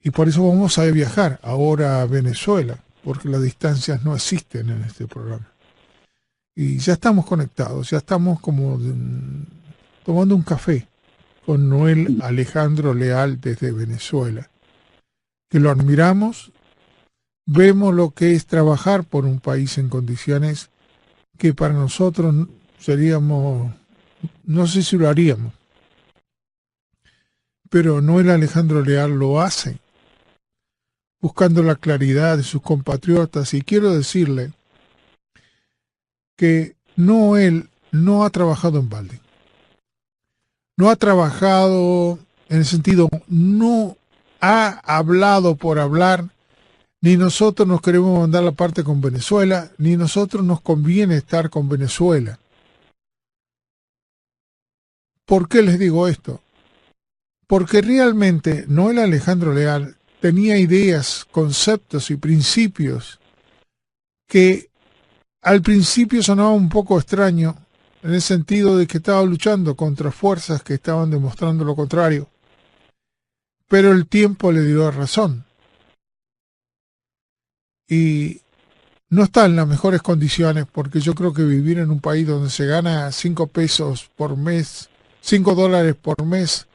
Y por eso vamos a viajar ahora a Venezuela, porque las distancias no existen en este programa. Y ya estamos conectados, ya estamos como tomando un café con Noel Alejandro Leal desde Venezuela, que lo admiramos, vemos lo que es trabajar por un país en condiciones que para nosotros seríamos, no sé si lo haríamos, pero Noel Alejandro Leal lo hace, buscando la claridad de sus compatriotas. Y quiero decirle que Noel no ha trabajado en balde. No ha trabajado en el sentido, no ha hablado por hablar, ni nosotros nos queremos mandar la parte con Venezuela, ni nosotros nos conviene estar con Venezuela. ¿Por qué les digo esto? Porque realmente Noel Alejandro Leal tenía ideas, conceptos y principios que al principio sonaba un poco extraño, en el sentido de que estaba luchando contra fuerzas que estaban demostrando lo contrario. Pero el tiempo le dio razón. Y no está en las mejores condiciones, porque yo creo que vivir en un país donde se gana 5 pesos por mes, $5 por mes,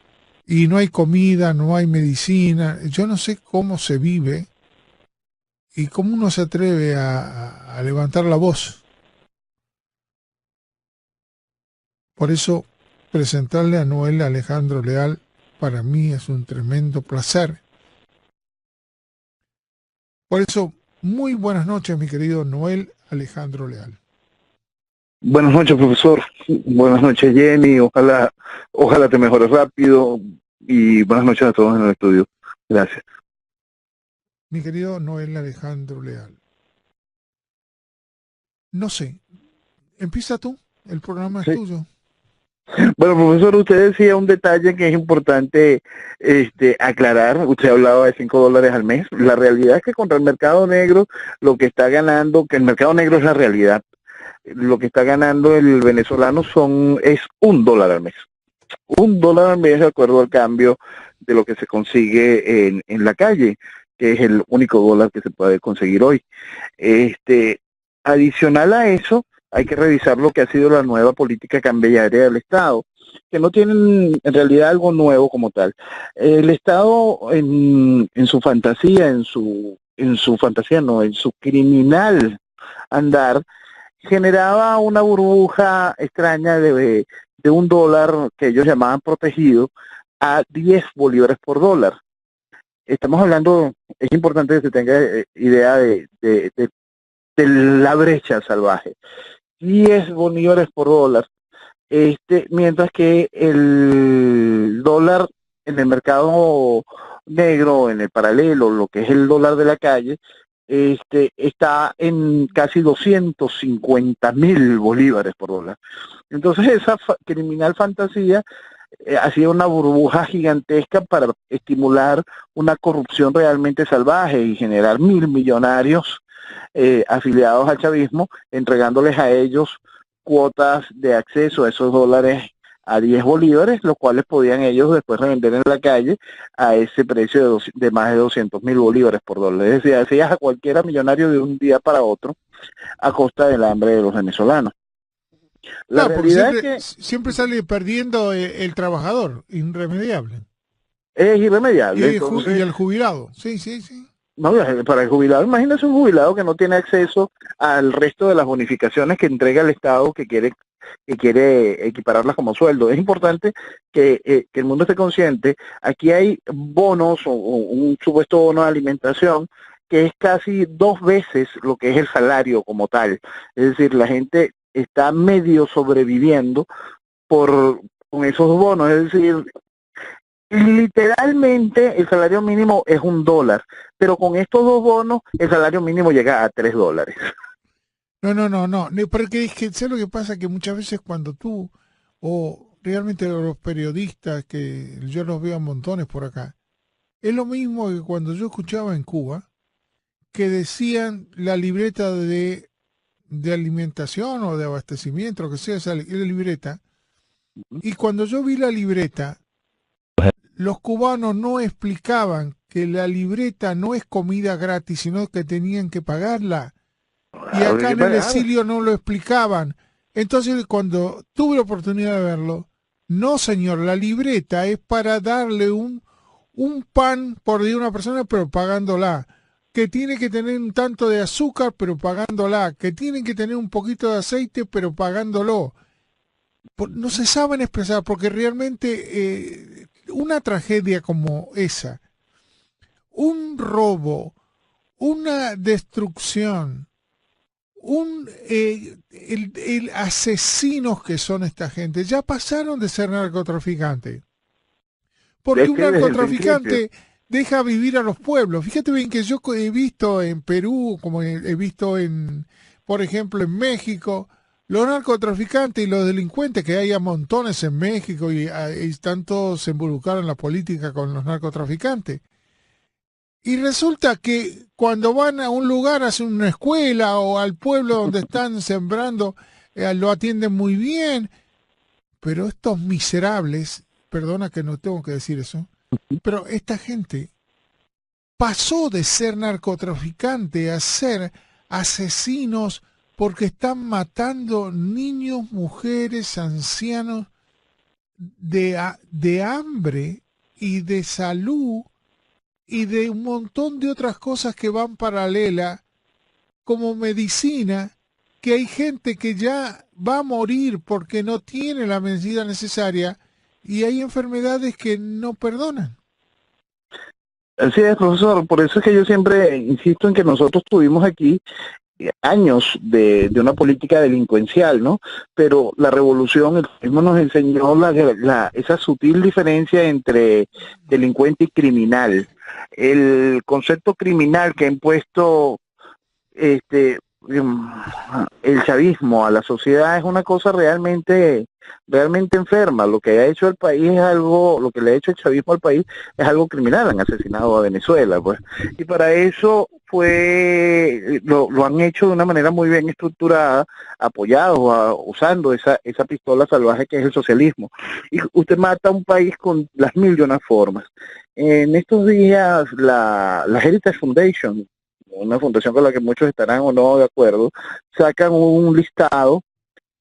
y no hay comida, no hay medicina, yo no sé cómo se vive y cómo uno se atreve a levantar la voz. Por eso, presentarle a Noel Alejandro Leal para mí es un tremendo placer. Por eso, muy buenas noches, mi querido Noel Alejandro Leal. Buenas noches, profesor. Buenas noches, Jenny. Ojalá te mejores rápido. Y buenas noches a todos en el estudio. Gracias. Mi querido Noel Alejandro Leal. No sé, empieza tú, el programa es Sí. tuyo. Bueno, profesor, usted decía un detalle que es importante aclarar. Usted hablaba de $5 al mes. La realidad es que contra el mercado negro, lo que está ganando, que el mercado negro es la realidad, lo que está ganando el venezolano es $1 al mes. $1 al mes de acuerdo al cambio de lo que se consigue en la calle, que es el único dólar que se puede conseguir hoy. Adicional a eso, hay que revisar lo que ha sido la nueva política cambiaria del Estado, que no tienen en realidad algo nuevo como tal. El Estado en su fantasía, en su criminal andar, generaba una burbuja extraña de $1 que ellos llamaban protegido a 10 bolívares por dólar. Estamos hablando, es importante que se tenga idea de la brecha salvaje. 10 bolívares por dólar, mientras que el dólar en el mercado negro, en el paralelo, lo que es el dólar de la calle, está en casi 250.000 bolívares por dólar. Entonces esa criminal fantasía hacía una burbuja gigantesca para estimular una corrupción realmente salvaje y generar 1.000 millonarios afiliados al chavismo, entregándoles a ellos cuotas de acceso a esos dólares a 10 bolívares, los cuales podían ellos después revender en la calle a ese precio de más de 200.000 bolívares por dólar. Es decir, hacías a cualquiera millonario de un día para otro a costa del hambre de los venezolanos. La Claro, porque realidad es que siempre sale perdiendo el trabajador, irremediable. es irremediable. Y Entonces, el jubilado, sí, sí, sí. no, para el jubilado, imagínese un jubilado que no tiene acceso al resto de las bonificaciones que entrega el Estado que quiere equipararlas como sueldo. Es importante que el mundo esté consciente. Aquí hay bonos o un supuesto bono de alimentación que es casi 2 veces lo que es el salario como tal. Es decir, la gente está medio sobreviviendo con esos bonos. Es decir, literalmente el salario mínimo es $1, pero con estos dos bonos el salario mínimo llega a $3. No. Porque es que, ¿sabes lo que pasa? Que muchas veces cuando tú, o realmente los periodistas, que yo los veo a montones por acá, es lo mismo que cuando yo escuchaba en Cuba, que decían la libreta de alimentación o de abastecimiento, lo que sea, esa libreta, y cuando yo vi la libreta, los cubanos no explicaban que la libreta no es comida gratis, sino que tenían que pagarla. Y Habría acá que en el pagar. exilio no lo explicaban. Entonces, cuando tuve la oportunidad de verlo, no, señor, la libreta es para darle un pan por día a una persona, pero pagándola. Que tiene que tener un tanto de azúcar, pero pagándola. Que tiene que tener un poquito de aceite, pero pagándolo. No se saben expresar, porque realmente una tragedia como esa, un robo, una destrucción, el asesinos que son esta gente, ya pasaron de ser narcotraficantes. Porque Es un que desde el principio. narcotraficante deja vivir a los pueblos. Fíjate bien que yo he visto en Perú, como he visto por ejemplo, en México, los narcotraficantes y los delincuentes, que hay a montones en México y están todos involucrados en la política con los narcotraficantes. Y resulta que cuando van a un lugar, hacen una escuela o al pueblo donde están sembrando, lo atienden muy bien. Pero estos miserables, perdona que no tengo que decir eso, pero esta gente pasó de ser narcotraficante a ser asesinos porque están matando niños, mujeres, ancianos de hambre y de salud y de un montón de otras cosas que van paralela como medicina, que hay gente que ya va a morir porque no tiene la medicina necesaria y hay enfermedades que no perdonan. Así es, profesor. Por eso es que yo siempre insisto en que nosotros tuvimos aquí años de una política delincuencial, ¿no? Pero la revolución, el mismo nos enseñó esa sutil diferencia entre delincuente y criminal. El concepto criminal que ha impuesto este el chavismo a la sociedad es una cosa realmente enferma. Lo que ha hecho el país es algo, lo que le ha hecho el chavismo al país es algo criminal. Han asesinado a Venezuela, pues, y para eso lo han hecho de una manera muy bien estructurada, apoyados, usando esa pistola salvaje que es el socialismo. Y usted mata a un país con las mil y una formas. En estos días la Heritage Foundation, una fundación con la que muchos estarán o no de acuerdo, sacan un listado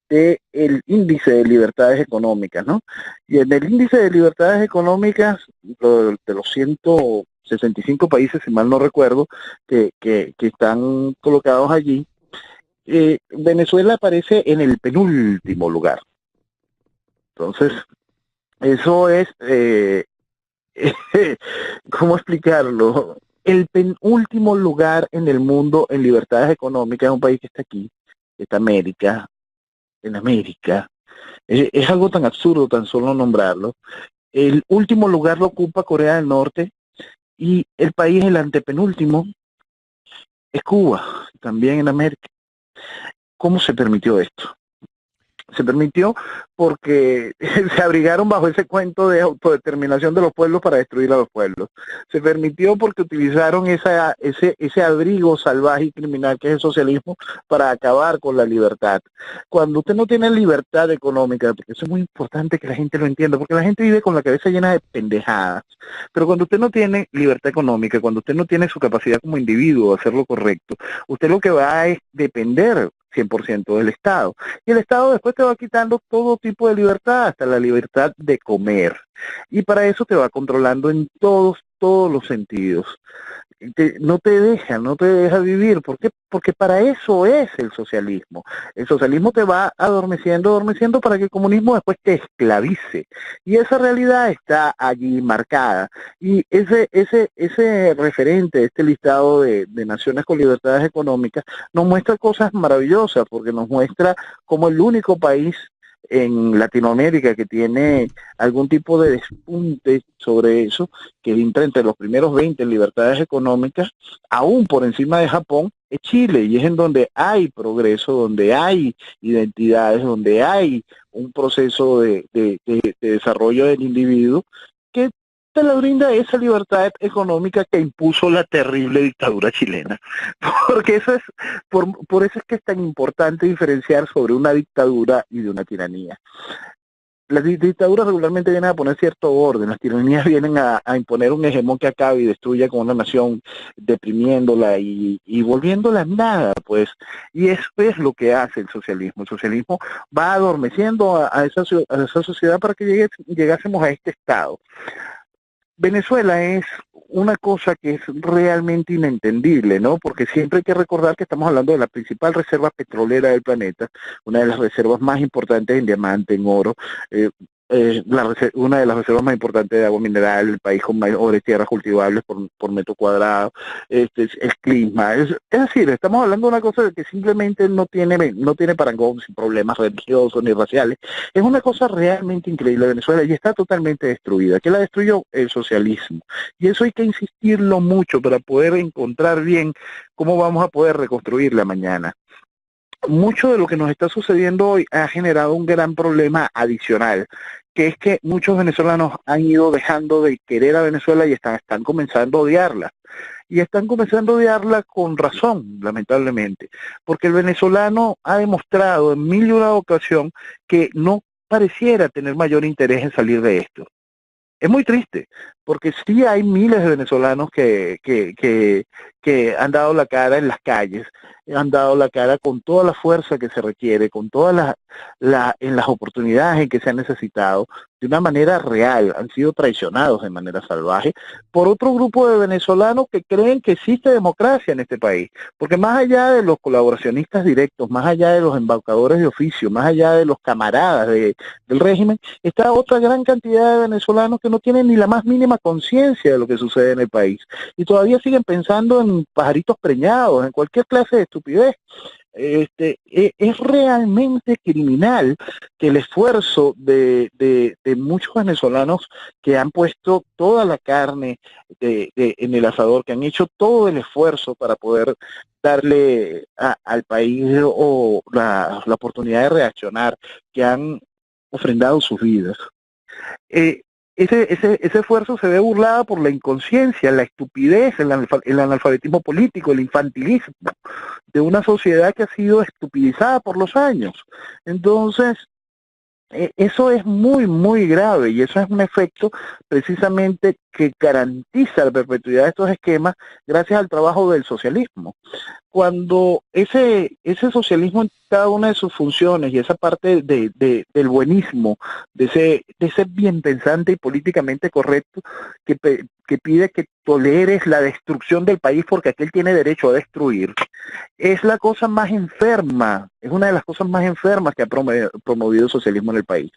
de el índice de libertades económicas, ¿no? Y en el índice de libertades económicas, de los 165 países, si mal no recuerdo, que están colocados allí, Venezuela aparece en el penúltimo lugar. Entonces, eso es, ¿cómo explicarlo? El penúltimo lugar en el mundo en libertades económicas es un país que está aquí, está en América. Es algo tan absurdo tan solo nombrarlo. El último lugar lo ocupa Corea del Norte y el país, el antepenúltimo, es Cuba, también en América. ¿Cómo se permitió esto? Se permitió porque se abrigaron bajo ese cuento de autodeterminación de los pueblos para destruir a los pueblos. Se permitió porque utilizaron ese abrigo salvaje y criminal que es el socialismo para acabar con la libertad. Cuando usted no tiene libertad económica, porque eso es muy importante que la gente lo entienda, porque la gente vive con la cabeza llena de pendejadas, pero cuando usted no tiene libertad económica, cuando usted no tiene su capacidad como individuo de hacer lo correcto, usted lo que va es depender 100% del Estado. Y el Estado después te va quitando todo tipo de libertad, hasta la libertad de comer. Y para eso te va controlando en todos los sentidos. No te deja vivir. ¿Por qué? Porque para eso es el socialismo. El socialismo te va adormeciendo para que el comunismo después te esclavice. Y esa realidad está allí marcada. Y ese referente, este listado de naciones con libertades económicas, nos muestra cosas maravillosas, porque nos muestra como el único país en Latinoamérica que tiene algún tipo de despunte sobre eso, que entra entre los primeros 20 en libertades económicas, aún por encima de Japón, es Chile, y es en donde hay progreso, donde hay identidades, donde hay un proceso de desarrollo del individuo que te la brinda esa libertad económica que impuso la terrible dictadura chilena. Porque por eso es que es tan importante diferenciar sobre una dictadura y de una tiranía. Las dictaduras regularmente vienen a poner cierto orden, las tiranías vienen a imponer un hegemón que acabe y destruya con una nación, deprimiéndola y volviéndola nada, pues. Y eso es lo que hace el socialismo. El socialismo va adormeciendo a esa sociedad para que llegásemos a este estado. Venezuela es una cosa que es realmente inentendible, ¿no? Porque siempre hay que recordar que estamos hablando de la principal reserva petrolera del planeta, una de las reservas más importantes en diamante, en oro, eh, una de las reservas más importantes de agua mineral, el país con mayores tierras cultivables por metro cuadrado, es clima, es decir, estamos hablando de una cosa que simplemente no tiene parangón sin problemas religiosos ni raciales, es una cosa realmente increíble Venezuela y está totalmente destruida. ¿Qué la destruyó? El socialismo. Y eso hay que insistirlo mucho para poder encontrar bien cómo vamos a poder reconstruirla mañana. Mucho de lo que nos está sucediendo hoy ha generado un gran problema adicional, que es que muchos venezolanos han ido dejando de querer a Venezuela y están comenzando a odiarla. Y están comenzando a odiarla con razón, lamentablemente, porque el venezolano ha demostrado en mil y una ocasión que no pareciera tener mayor interés en salir de esto. Es muy triste, porque sí hay miles de venezolanos que han dado la cara en las calles, han dado la cara con toda la fuerza que se requiere, con todas en las oportunidades en que se han necesitado, de una manera real, han sido traicionados de manera salvaje por otro grupo de venezolanos que creen que existe democracia en este país, porque más allá de los colaboracionistas directos, más allá de los embaucadores de oficio, más allá de los camaradas del régimen, está otra gran cantidad de venezolanos que no tienen ni la más mínima conciencia de lo que sucede en el país y todavía siguen pensando en pajaritos preñados, en cualquier clase de estupidez. Es realmente criminal que el esfuerzo de muchos venezolanos que han puesto toda la carne en el asador, que han hecho todo el esfuerzo para poder darle al país o la oportunidad de reaccionar, que han ofrendado sus vidas. Eh, ese esfuerzo se ve burlado por la inconsciencia, la estupidez, el analfabetismo político, el infantilismo de una sociedad que ha sido estupidizada por los años. Entonces, eso es muy, muy grave y eso es un efecto precisamente que garantiza la perpetuidad de estos esquemas gracias al trabajo del socialismo. Cuando ese socialismo en cada una de sus funciones y esa parte del buenismo, de ese bien pensante y políticamente correcto que pide que toleres la destrucción del país porque aquel tiene derecho a destruir, es la cosa más enferma, es una de las cosas más enfermas que ha promovido el socialismo en el país.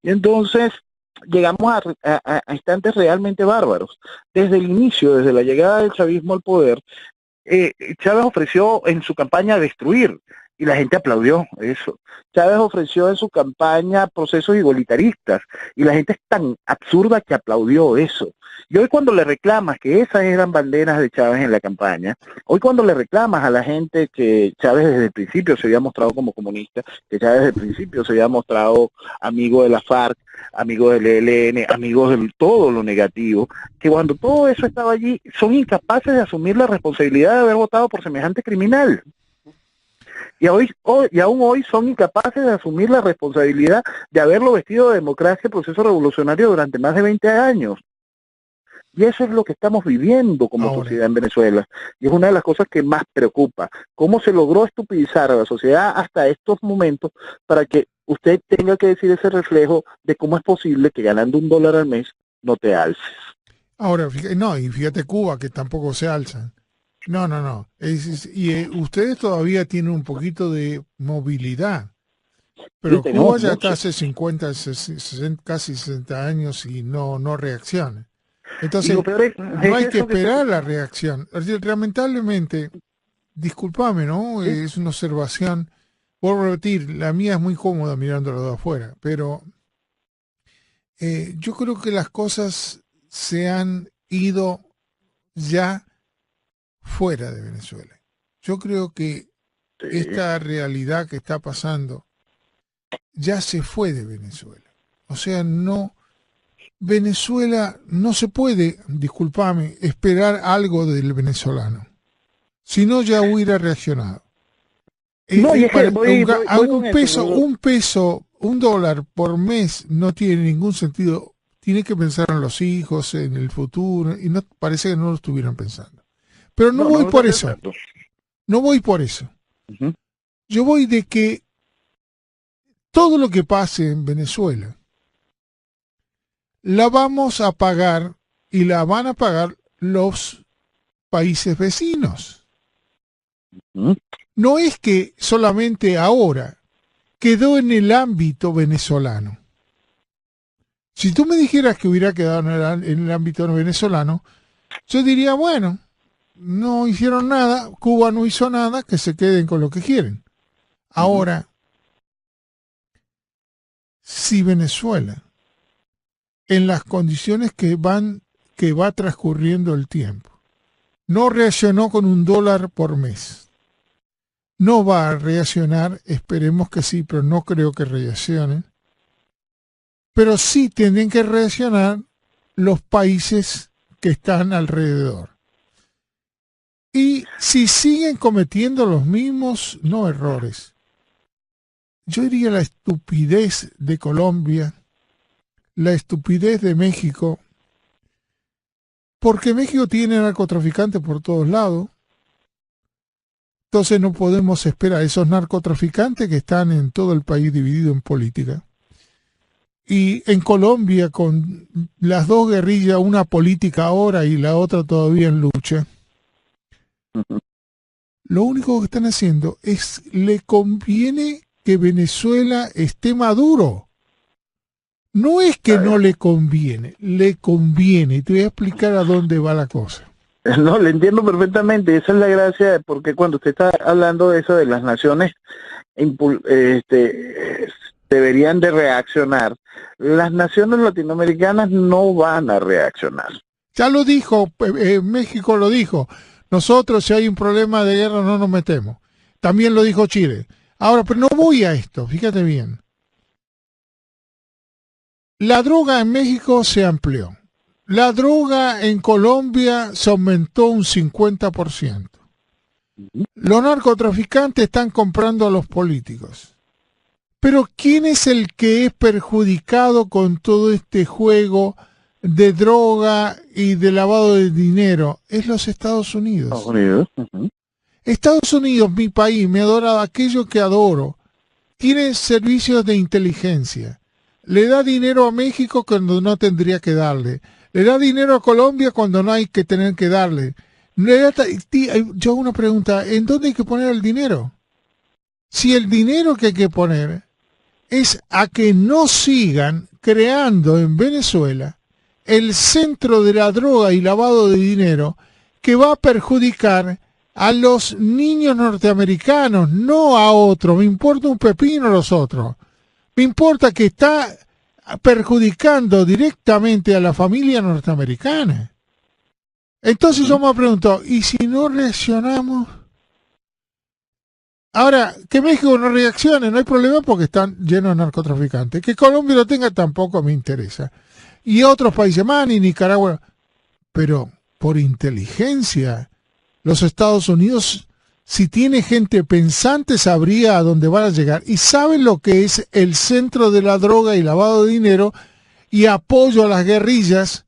Y entonces llegamos a instantes realmente bárbaros. Desde el inicio, desde la llegada del chavismo al poder, Chávez ofreció en su campaña destruir, y la gente aplaudió eso. Chávez ofreció en su campaña procesos igualitaristas, y la gente es tan absurda que aplaudió eso. Y hoy cuando le reclamas que esas eran banderas de Chávez en la campaña, hoy cuando le reclamas a la gente que Chávez desde el principio se había mostrado como comunista, que Chávez desde el principio se había mostrado amigo de la FARC, amigo del ELN, amigos de todo lo negativo, que cuando todo eso estaba allí, son incapaces de asumir la responsabilidad de haber votado por semejante criminal. Y aún hoy son incapaces de asumir la responsabilidad de haberlo vestido de democracia el proceso revolucionario durante más de 20 años. Y eso es lo que estamos viviendo como sociedad en Venezuela. Y es una de las cosas que más preocupa. ¿Cómo se logró estupidizar a la sociedad hasta estos momentos para que usted tenga que decir ese reflejo de cómo es posible que ganando $1 al mes no te alces? Ahora, y fíjate Cuba, que tampoco se alzan. No. Ustedes todavía tienen un poquito de movilidad. Pero Sí, Cuba ya está hace 50, 60, casi 60 años y no reacciona. Entonces, no hay que esperar la reacción. Lamentablemente, discúlpame, ¿no? ¿Sí? Es una observación. Vuelvo a repetir, la mía es muy cómoda mirándolo de afuera, pero yo creo que las cosas se han ido ya fuera de Venezuela. Yo creo que esta realidad que está pasando ya se fue de Venezuela. O sea, Venezuela no se puede, discúlpame, esperar algo del venezolano. Si no, ya hubiera reaccionado. No, y es que voy con un un dólar por mes no tiene ningún sentido. Tiene que pensar en los hijos, en el futuro, y no parece que no lo estuvieran pensando. Pero no voy por eso. No voy por eso. Yo voy de que todo lo que pase en Venezuela la vamos a pagar y la van a pagar los países vecinos. No es que solamente ahora quedó en el ámbito venezolano. Si tú me dijeras que hubiera quedado en el ámbito venezolano, yo diría, bueno, no hicieron nada, Cuba no hizo nada, que se queden con lo que quieren. Ahora, si Venezuela, en las condiciones que va transcurriendo el tiempo, no reaccionó con un dólar por mes, no va a reaccionar, esperemos que sí, pero no creo que reaccionen, pero sí tienen que reaccionar los países que están alrededor. Y si siguen cometiendo los mismos, no errores, yo diría la estupidez de Colombia, la estupidez de México, porque México tiene narcotraficantes por todos lados, entonces no podemos esperar a esos narcotraficantes que están en todo el país dividido en política. Y en Colombia, con las dos guerrillas, una política ahora y la otra todavía en lucha, lo único que están haciendo es, le conviene que Venezuela esté maduro. No es que no le conviene, le conviene. Y te voy a explicar a dónde va la cosa. No, le entiendo perfectamente. Esa es la gracia, porque cuando usted está hablando de eso, de las naciones deberían de reaccionar. Las naciones latinoamericanas no van a reaccionar. Ya lo dijo, México lo dijo. Nosotros, si hay un problema de guerra, no nos metemos. También lo dijo Chile. Ahora, pero no voy a esto, fíjate bien. La droga en México se amplió. La droga en Colombia se aumentó un 50%. Los narcotraficantes están comprando a los políticos. Pero ¿quién es el que es perjudicado con todo este juego de droga y de lavado de dinero? Es los Estados Unidos. Estados Unidos, mi país, me adora, aquello que adoro. Tiene servicios de inteligencia. Le da dinero a México cuando no tendría que darle. Le da dinero a Colombia cuando no hay que tener que darle. Yo hago una pregunta, ¿en dónde hay que poner el dinero? Si el dinero que hay que poner es a que no sigan creando en Venezuela el centro de la droga y lavado de dinero que va a perjudicar a los niños norteamericanos, no a otros. Me importa un pepino a los otros. Me importa que está perjudicando directamente a la familia norteamericana. Entonces yo me pregunto, ¿y si no reaccionamos? Ahora, que México no reaccione, no hay problema porque están llenos de narcotraficantes. Que Colombia lo tenga tampoco me interesa. Y otros países más, ni Nicaragua. Pero por inteligencia, los Estados Unidos, si tiene gente pensante, sabría a dónde van a llegar. Y saben lo que es el centro de la droga y lavado de dinero y apoyo a las guerrillas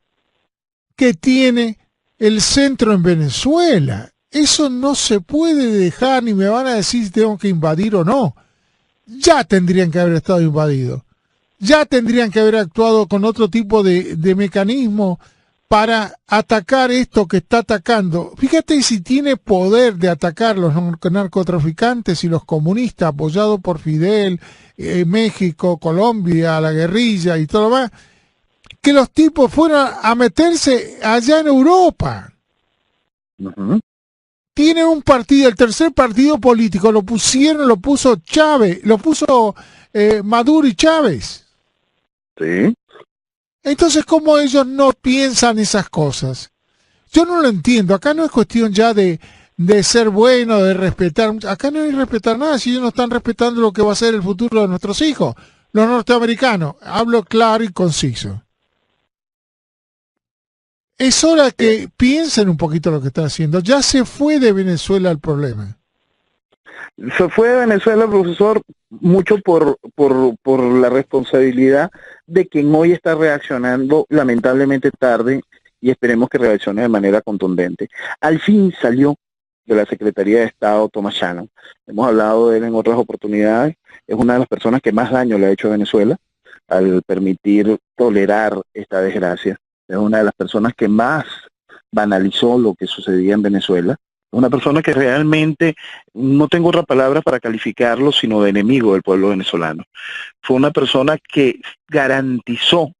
que tiene el centro en Venezuela. Eso no se puede dejar, ni me van a decir si tengo que invadir o no. Ya tendrían que haber estado invadidos. Ya tendrían que haber actuado con otro tipo de mecanismo para atacar esto que está atacando. Fíjate si tiene poder de atacar los narcotraficantes y los comunistas apoyados por Fidel, México, Colombia, la guerrilla y todo lo más, que los tipos fueran a meterse allá en Europa. Tienen un partido, el tercer partido político, lo puso Chávez, lo puso Maduro y Chávez. Sí. Entonces, ¿cómo ellos no piensan esas cosas? Yo no lo entiendo. Acá no es cuestión ya de ser bueno, de respetar. Acá no hay que respetar nada si ellos no están respetando lo que va a ser el futuro de nuestros hijos. Los norteamericanos. Hablo claro y conciso. Es hora que piensen un poquito lo que están haciendo. Ya se fue de Venezuela el problema. Se fue de Venezuela, profesor, mucho por la responsabilidad de quien hoy está reaccionando lamentablemente tarde y esperemos que reaccione de manera contundente. Al fin salió de la Secretaría de Estado Thomas Shannon. Hemos hablado de él en otras oportunidades. Es una de las personas que más daño le ha hecho a Venezuela al permitir tolerar esta desgracia. Es una de las personas que más banalizó lo que sucedía en Venezuela. Una persona que realmente, no tengo otra palabra para calificarlo, sino de enemigo del pueblo venezolano. Fue una persona que garantizó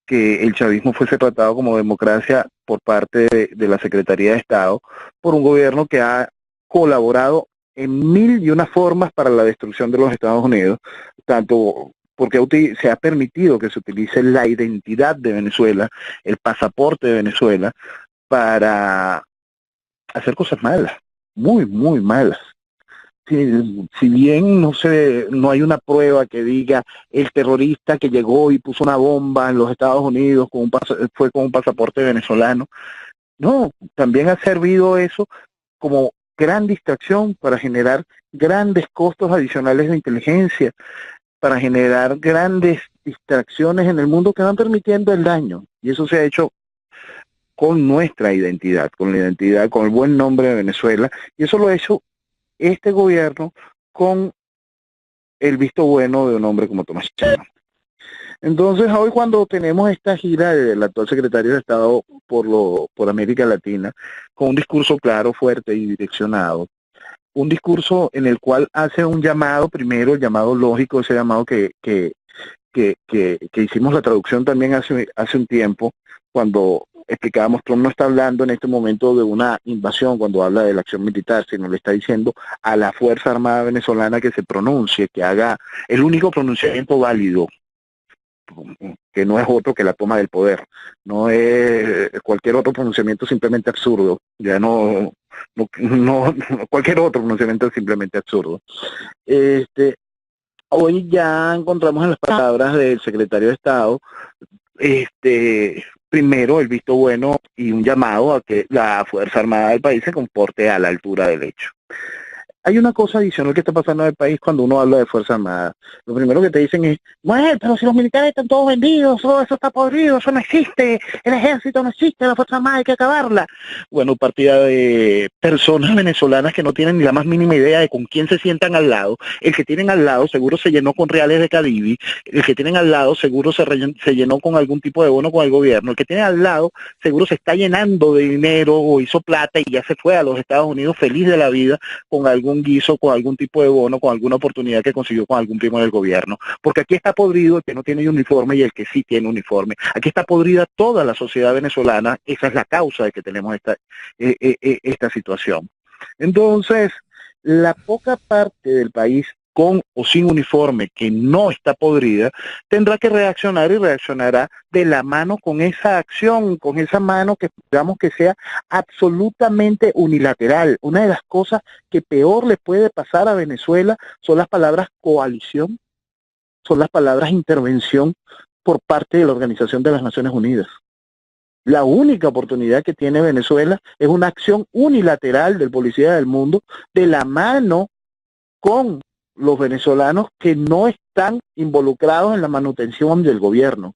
que el chavismo fuese tratado como democracia por parte de la Secretaría de Estado, por un gobierno que ha colaborado en mil y una formas para la destrucción de los Estados Unidos, tanto porque se ha permitido que se utilice la identidad de Venezuela, el pasaporte de Venezuela, para hacer cosas malas, muy, muy malas. Si bien no hay una prueba que diga el terrorista que llegó y puso una bomba en los Estados Unidos fue con un pasaporte venezolano, no, también ha servido eso como gran distracción para generar grandes costos adicionales de inteligencia, para generar grandes distracciones en el mundo que van permitiendo el daño, y eso se ha hecho con nuestra identidad, con la identidad, con el buen nombre de Venezuela, y eso lo ha hecho este gobierno con el visto bueno de un hombre como Thomas Shannon. Entonces, hoy cuando tenemos esta gira del actual secretario de Estado por América Latina, con un discurso claro, fuerte y direccionado, un discurso en el cual hace un llamado, primero el llamado lógico, ese llamado que hicimos la traducción también hace un tiempo, cuando explicábamos, Trump no está hablando en este momento de una invasión cuando habla de la acción militar, sino le está diciendo a la Fuerza Armada Venezolana que se pronuncie, que haga el único pronunciamiento válido, que no es otro que la toma del poder, no es cualquier otro pronunciamiento simplemente absurdo, ya no cualquier otro pronunciamiento es simplemente absurdo. Hoy ya encontramos en las palabras del secretario de Estado, primero el visto bueno y un llamado a que la Fuerza Armada del país se comporte a la altura del hecho. Hay una cosa adicional que está pasando en el país cuando uno habla de Fuerza Armada. Lo primero que te dicen es, bueno, pero si los militares están todos vendidos, todo eso está podrido, eso no existe, el ejército no existe, la Fuerza Armada hay que acabarla. Bueno, partida de personas venezolanas que no tienen ni la más mínima idea de con quién se sientan al lado. El que tienen al lado seguro se llenó con reales de Cadivi, el que tienen al lado seguro se llenó con algún tipo de bono con el gobierno, el que tiene al lado seguro se está llenando de dinero o hizo plata y ya se fue a los Estados Unidos feliz de la vida con algún guiso, con algún tipo de bono, con alguna oportunidad que consiguió con algún primo del gobierno. Porque aquí está podrido el que no tiene uniforme y el que sí tiene uniforme. Aquí está podrida toda la sociedad venezolana. Esa es la causa de que tenemos esta situación. Entonces, la poca parte del país con o sin uniforme que no está podrida, tendrá que reaccionar y reaccionará de la mano con esa acción, con esa mano que esperamos que sea absolutamente unilateral. Una de las cosas que peor le puede pasar a Venezuela son las palabras coalición, son las palabras intervención por parte de la Organización de las Naciones Unidas. La única oportunidad que tiene Venezuela es una acción unilateral del Policía del Mundo de la mano con los venezolanos que no están involucrados en la manutención del gobierno,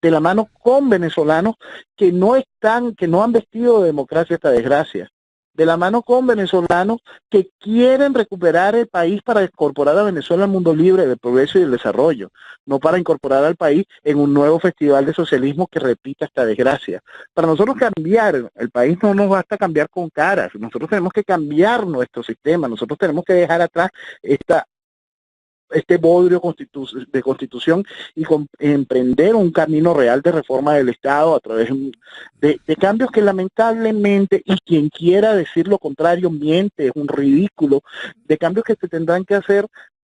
de la mano con venezolanos que no han vestido de democracia esta desgracia, de la mano con venezolanos que quieren recuperar el país para incorporar a Venezuela al mundo libre del progreso y del desarrollo, no para incorporar al país en un nuevo festival de socialismo que repita esta desgracia. Para nosotros cambiar el país no nos basta cambiar con caras, nosotros tenemos que cambiar nuestro sistema, nosotros tenemos que dejar atrás este bodrio de constitución y emprender un camino real de reforma del Estado a través de cambios que lamentablemente, y quien quiera decir lo contrario miente, es un ridículo, de cambios que se tendrán que hacer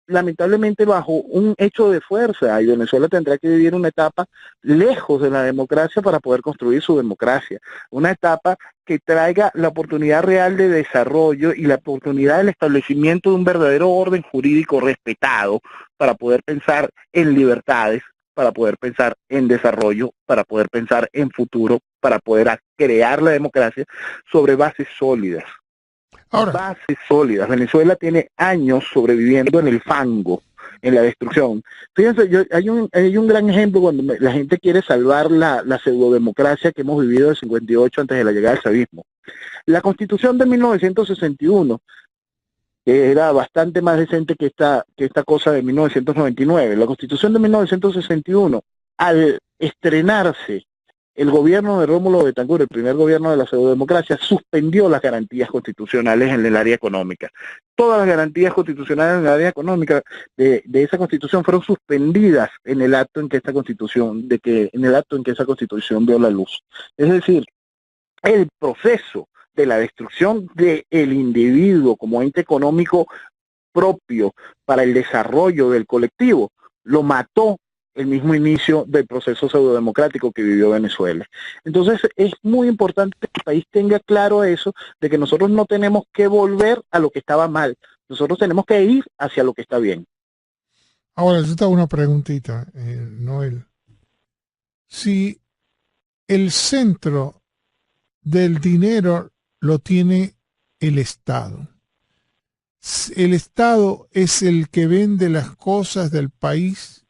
lamentablemente bajo un hecho de fuerza, y Venezuela tendrá que vivir una etapa lejos de la democracia para poder construir su democracia, una etapa que traiga la oportunidad real de desarrollo y la oportunidad del establecimiento de un verdadero orden jurídico respetado para poder pensar en libertades, para poder pensar en desarrollo, para poder pensar en futuro, para poder crear la democracia sobre bases sólidas. Ahora, bases sólidas. Venezuela tiene años sobreviviendo en el fango, en la destrucción. Fíjense, hay un gran ejemplo cuando la gente quiere salvar la pseudodemocracia que hemos vivido del 58 antes de la llegada del chavismo. La Constitución de 1961, que era bastante más decente que esta cosa de 1999, la Constitución de 1961, al estrenarse el gobierno de Rómulo Betancourt, el primer gobierno de la pseudodemocracia, suspendió las garantías constitucionales en el área económica. Todas las garantías constitucionales en el área económica de esa constitución fueron suspendidas en el acto en que esa constitución vio la luz. Es decir, el proceso de la destrucción del individuo como ente económico propio para el desarrollo del colectivo lo mató el mismo inicio del proceso pseudodemocrático que vivió Venezuela. Entonces es muy importante que el país tenga claro eso, de que nosotros no tenemos que volver a lo que estaba mal, nosotros tenemos que ir hacia lo que está bien. ahora yo te hago una preguntita, Noel. Si el centro del dinero lo tiene el Estado, el Estado es el que vende las cosas del país,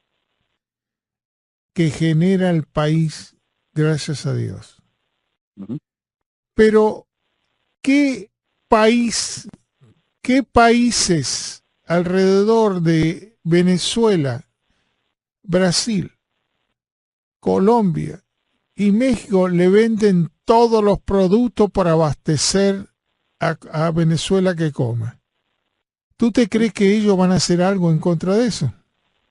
que genera el país, gracias a Dios. Uh-huh. Pero, ¿qué países alrededor de Venezuela, Brasil, Colombia y México le venden todos los productos para abastecer a Venezuela que coma? ¿Tú te crees que ellos van a hacer algo en contra de eso?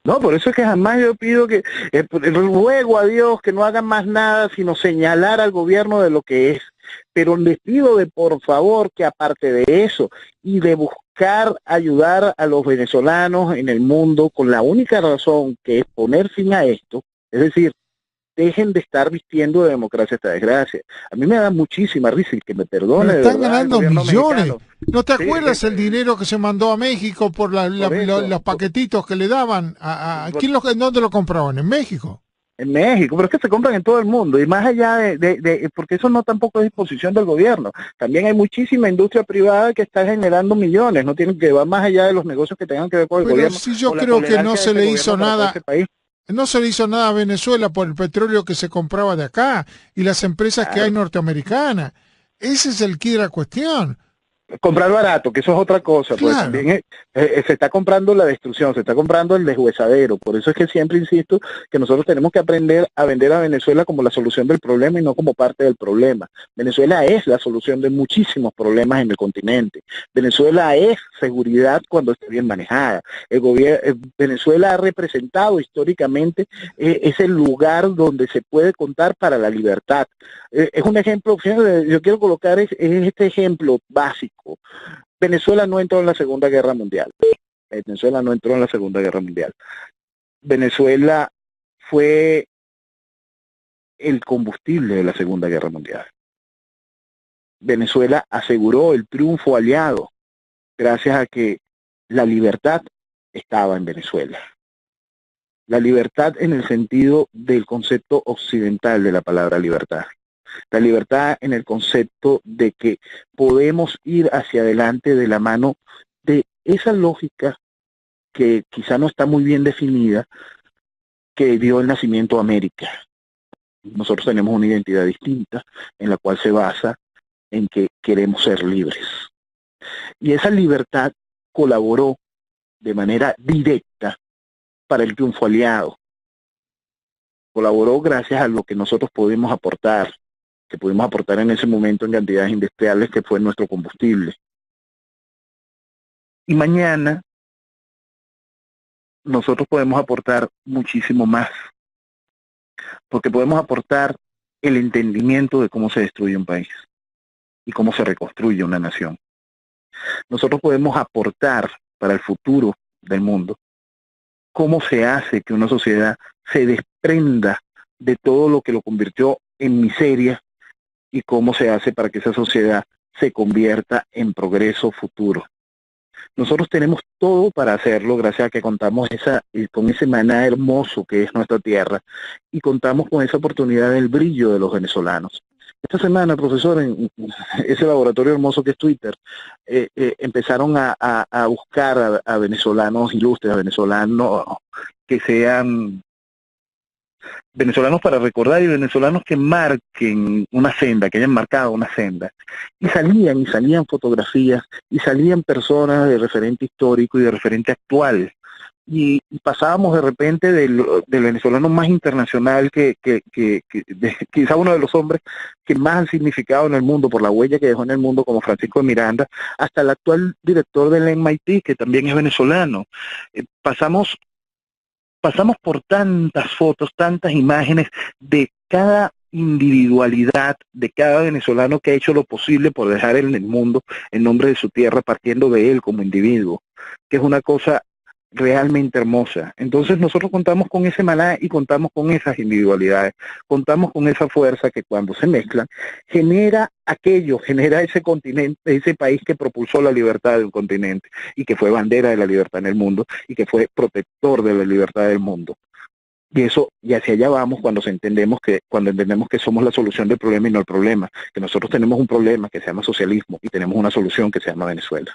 No, por eso es que jamás yo pido que, ruego a Dios que no hagan más nada sino señalar al gobierno de lo que es. Pero les pido de por favor que aparte de eso y de buscar ayudar a los venezolanos en el mundo con la única razón que es poner fin a esto, es decir, dejen de estar vistiendo de democracia esta desgracia. A mí me da muchísima risa y que me perdone. Pero están ganando millones. Mexicano. ¿No te acuerdas el dinero que se mandó a México por los paquetitos que le daban? ¿Dónde lo compraban? ¿En México? En México, pero es que se compran en todo el mundo, y más allá porque eso no tampoco es disposición del gobierno. También hay muchísima industria privada que está generando millones, no tienen que va más allá de los negocios que tengan que ver con el gobierno. Pero si yo creo que no se le hizo nada. No se le hizo nada a Venezuela por el petróleo que se compraba de acá y las empresas que hay norteamericanas. Ese es el quid de la cuestión. Comprar barato, que eso es otra cosa, pues Claro. también se está comprando la destrucción, se está comprando el deshuesadero. Por eso es que siempre insisto que nosotros tenemos que aprender a vender a Venezuela como la solución del problema y no como parte del problema. Venezuela es la solución de muchísimos problemas en el continente. Venezuela es seguridad cuando esté bien manejada. Venezuela ha representado históricamente ese lugar donde se puede contar para la libertad. Es un ejemplo, yo quiero colocar este ejemplo básico. Venezuela no entró en la Segunda Guerra Mundial. Venezuela no entró en la Segunda Guerra Mundial. Venezuela fue el combustible de la Segunda Guerra Mundial. Venezuela aseguró el triunfo aliado gracias a que la libertad estaba en Venezuela. La libertad en el sentido del concepto occidental de la palabra libertad. La libertad en el concepto de que podemos ir hacia adelante de la mano de esa lógica que quizá no está muy bien definida, que dio el nacimiento a América. Nosotros tenemos una identidad distinta en la cual se basa en que queremos ser libres. Y esa libertad colaboró de manera directa para el triunfo aliado. Colaboró gracias a lo que nosotros pudimos aportar en ese momento en cantidades industriales, que fue nuestro combustible. Y mañana nosotros podemos aportar muchísimo más, porque podemos aportar el entendimiento de cómo se destruye un país y cómo se reconstruye una nación. Nosotros podemos aportar para el futuro del mundo cómo se hace que una sociedad se desprenda de todo lo que lo convirtió en miseria y cómo se hace para que esa sociedad se convierta en progreso futuro. Nosotros tenemos todo para hacerlo gracias a que contamos con ese maná hermoso que es nuestra tierra y contamos con esa oportunidad del brillo de los venezolanos. Esta semana, profesor, en ese laboratorio hermoso que es Twitter, empezaron a buscar a venezolanos ilustres, a venezolanos que sean venezolanos para recordar y venezolanos que marquen una senda, que hayan marcado una senda. Y salían fotografías, y salían personas de referente histórico y de referente actual. Y pasábamos de repente del venezolano más internacional, quizá uno de los hombres que más han significado en el mundo por la huella que dejó en el mundo, como Francisco de Miranda, hasta el actual director del MIT, que también es venezolano. Pasamos por tantas fotos, tantas imágenes de cada individualidad de cada venezolano que ha hecho lo posible por dejar en el mundo el nombre de su tierra, partiendo de él como individuo, que es una cosa realmente hermosa. Entonces nosotros contamos con ese maná y contamos con esas individualidades, contamos con esa fuerza que cuando se mezclan genera ese continente, ese país que propulsó la libertad de un continente y que fue bandera de la libertad en el mundo y que fue protector de la libertad del mundo. Y eso, y hacia allá vamos cuando entendemos que somos la solución del problema y no el problema, que nosotros tenemos un problema que se llama socialismo y tenemos una solución que se llama Venezuela.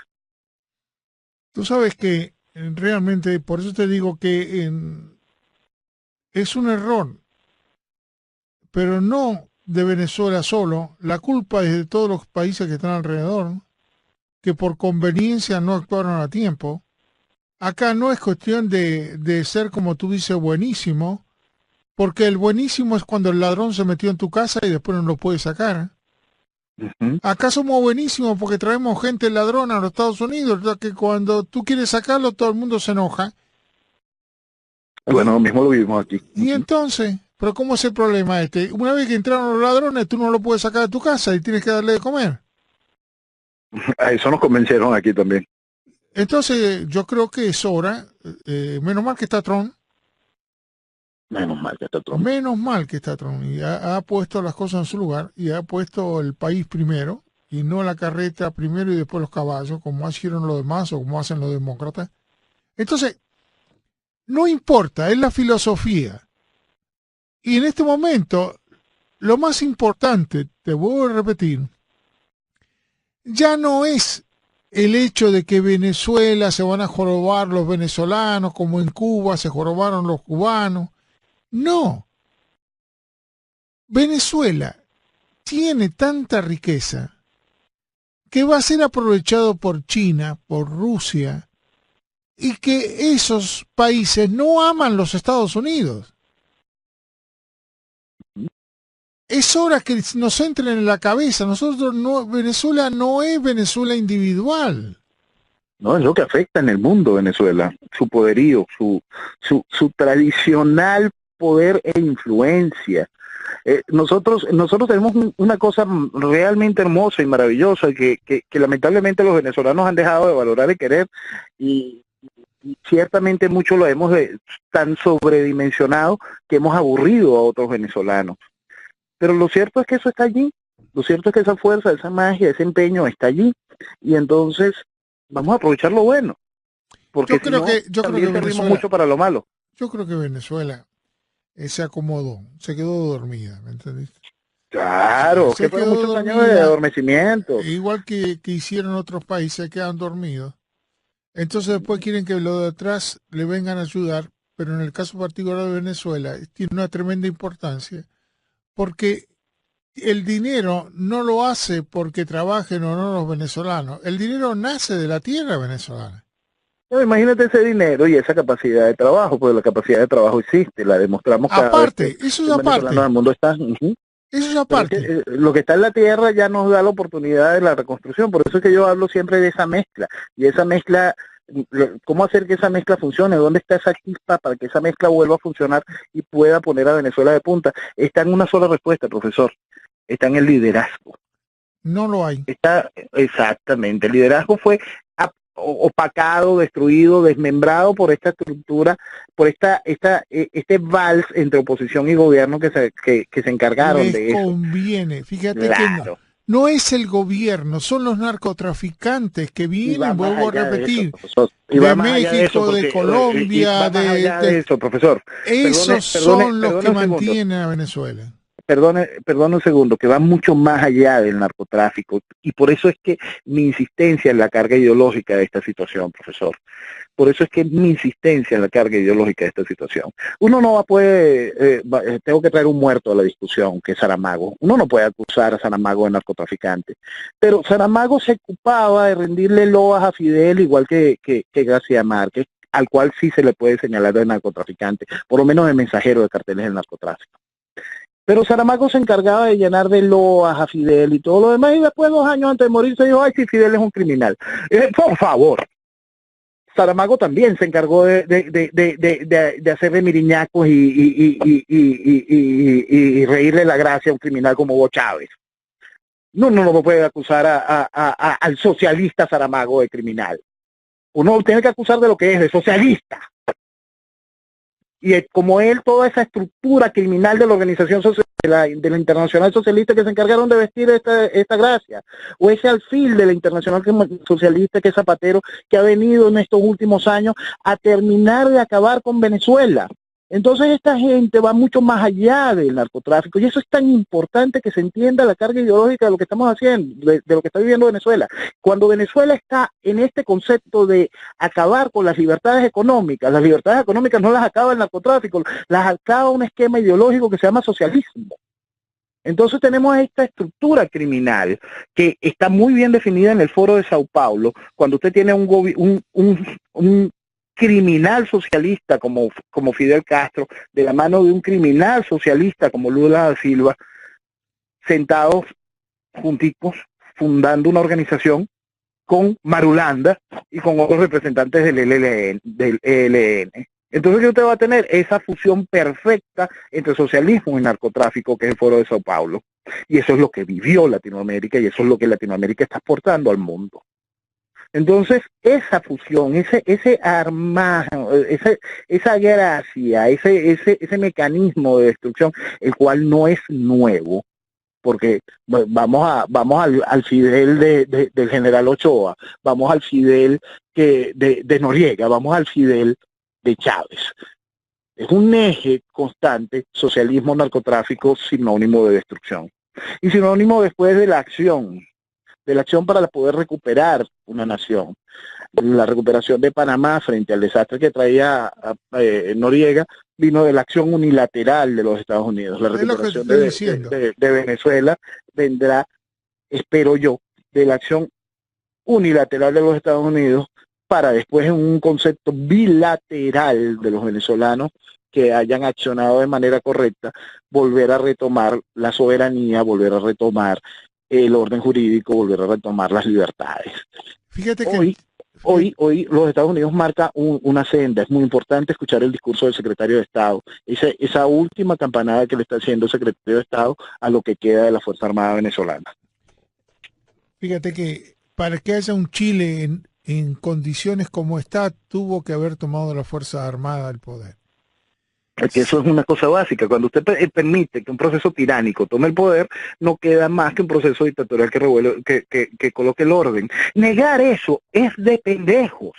Tú sabes que realmente, por eso te digo que es un error, pero no de Venezuela solo, la culpa es de todos los países que están alrededor, que por conveniencia no actuaron a tiempo. Acá no es cuestión de ser, como tú dices, buenísimo, porque el buenísimo es cuando el ladrón se metió en tu casa y después no lo puede sacar. Acá somos buenísimos porque traemos gente ladrona a los Estados Unidos, que cuando tú quieres sacarlo todo el mundo se enoja. Bueno, lo mismo lo vivimos aquí. Y entonces, ¿pero cómo es el problema este? Una vez que entraron los ladrones, tú no lo puedes sacar de tu casa y tienes que darle de comer. A eso nos convencieron aquí también. Entonces, yo creo que es hora, menos mal que está Trump. Menos mal que está Trump. Menos mal que está Trump y ha puesto las cosas en su lugar y ha puesto el país primero y no la carreta primero y después los caballos, como hicieron los demás o como hacen los demócratas. Entonces, no importa, es la filosofía. Y en este momento, lo más importante, te vuelvo a repetir, ya no es el hecho de que Venezuela se van a jorobar los venezolanos, como en Cuba se jorobaron los cubanos. No. Venezuela tiene tanta riqueza que va a ser aprovechado por China, por Rusia, y que esos países no aman los Estados Unidos. Es hora que nos entren en la cabeza. Venezuela no es Venezuela individual. No, es lo que afecta en el mundo Venezuela, su poderío, su tradicional poder e influencia. Nosotros tenemos una cosa realmente hermosa y maravillosa que lamentablemente los venezolanos han dejado de valorar y querer, y ciertamente mucho lo hemos tan sobredimensionado que hemos aburrido a otros venezolanos. Pero lo cierto es que eso está allí, lo cierto es que esa fuerza, esa magia, ese empeño está allí, y entonces vamos a aprovechar lo bueno, porque yo creo que perdimos mucho para lo malo. Yo creo que Venezuela se acomodó, se quedó dormida, ¿me entendiste? Claro, que fueron muchos años de adormecimiento. Igual que hicieron otros países, quedan dormidos. Entonces después quieren que los de atrás le vengan a ayudar, pero en el caso particular de Venezuela tiene una tremenda importancia, porque el dinero no lo hace porque trabajen o no los venezolanos, el dinero nace de la tierra venezolana. No, imagínate ese dinero y esa capacidad de trabajo, porque la capacidad de trabajo existe, la demostramos cada aparte, vez que eso es aparte. El mundo está. Eso es aparte. Es que, lo que está en la tierra ya nos da la oportunidad de la reconstrucción, por eso es que yo hablo siempre de esa mezcla, y esa mezcla, cómo hacer que esa mezcla funcione, dónde está esa chispa para que esa mezcla vuelva a funcionar y pueda poner a Venezuela de punta. Está en una sola respuesta, profesor, está en el liderazgo. No lo hay. Está exactamente, el liderazgo fue opacado, destruido, desmembrado por esta estructura, por este vals entre oposición y gobierno que se encargaron de eso. Les conviene, fíjate que no es el gobierno, son los narcotraficantes que vienen, vuelvo a repetir, de México, de Colombia, de eso, profesor. Esos son los que mantienen a Venezuela. perdone un segundo, que va mucho más allá del narcotráfico. Y por eso es que mi insistencia en la carga ideológica de esta situación, profesor. Por eso es que mi insistencia en la carga ideológica de esta situación. Uno no va a poder, tengo que traer un muerto a la discusión, que es Saramago. Uno no puede acusar a Saramago de narcotraficante. Pero Saramago se ocupaba de rendirle loas a Fidel, igual que García Márquez, al cual sí se le puede señalar de narcotraficante, por lo menos de mensajero de carteles del narcotráfico. Pero Saramago se encargaba de llenar de loas a Fidel y todo lo demás, y después, 2 años antes de morir, se dijo, ay, si Fidel es un criminal. Por favor. Saramago también se encargó de hacer de miriñacos y reírle la gracia a un criminal como Hugo Chávez. No, no puede acusar al socialista Saramago de criminal. Uno tiene que acusar de lo que es, de socialista. Y como él, toda esa estructura criminal de la organización social, de la Internacional Socialista, que se encargaron de vestir esta gracia, o ese alfil de la Internacional Socialista, que es Zapatero, que ha venido en estos últimos años a terminar de acabar con Venezuela. Entonces esta gente va mucho más allá del narcotráfico, y eso es tan importante, que se entienda la carga ideológica de lo que estamos haciendo, de lo que está viviendo Venezuela. Cuando Venezuela está en este concepto de acabar con las libertades económicas no las acaba el narcotráfico, las acaba un esquema ideológico que se llama socialismo. Entonces tenemos esta estructura criminal que está muy bien definida en el Foro de Sao Paulo. Cuando usted tiene un criminal socialista como Fidel Castro, de la mano de un criminal socialista como Lula da Silva, sentados junticos, fundando una organización con Marulanda y con otros representantes del ELN. Entonces, ¿qué usted va a tener? Esa fusión perfecta entre socialismo y narcotráfico, que es el Foro de Sao Paulo. Y eso es lo que vivió Latinoamérica, y eso es lo que Latinoamérica está exportando al mundo. Entonces, esa fusión, ese armado, esa gracia, ese mecanismo de destrucción, el cual no es nuevo, porque vamos al Fidel del general Ochoa, vamos al Fidel de Noriega, vamos al Fidel de Chávez. Es un eje constante, socialismo, narcotráfico, sinónimo de destrucción. Y sinónimo después de la acción para poder recuperar una nación. La recuperación de Panamá frente al desastre que traía Noriega vino de la acción unilateral de los Estados Unidos. La recuperación de Venezuela vendrá, espero yo, de la acción unilateral de los Estados Unidos, para después, en un concepto bilateral de los venezolanos que hayan accionado de manera correcta, volver a retomar la soberanía, volver a retomar el orden jurídico, volver a retomar las libertades. Fíjate que hoy los Estados Unidos marca una senda. Es muy importante escuchar el discurso del secretario de Estado, esa última campanada que le está haciendo el secretario de Estado a lo que queda de la Fuerza Armada venezolana. Fíjate que para que haya un Chile en condiciones como está, tuvo que haber tomado la Fuerza Armada el poder. Que eso es una cosa básica. Cuando usted permite que un proceso tiránico tome el poder, no queda más que un proceso dictatorial que coloque el orden. Negar eso es de pendejos.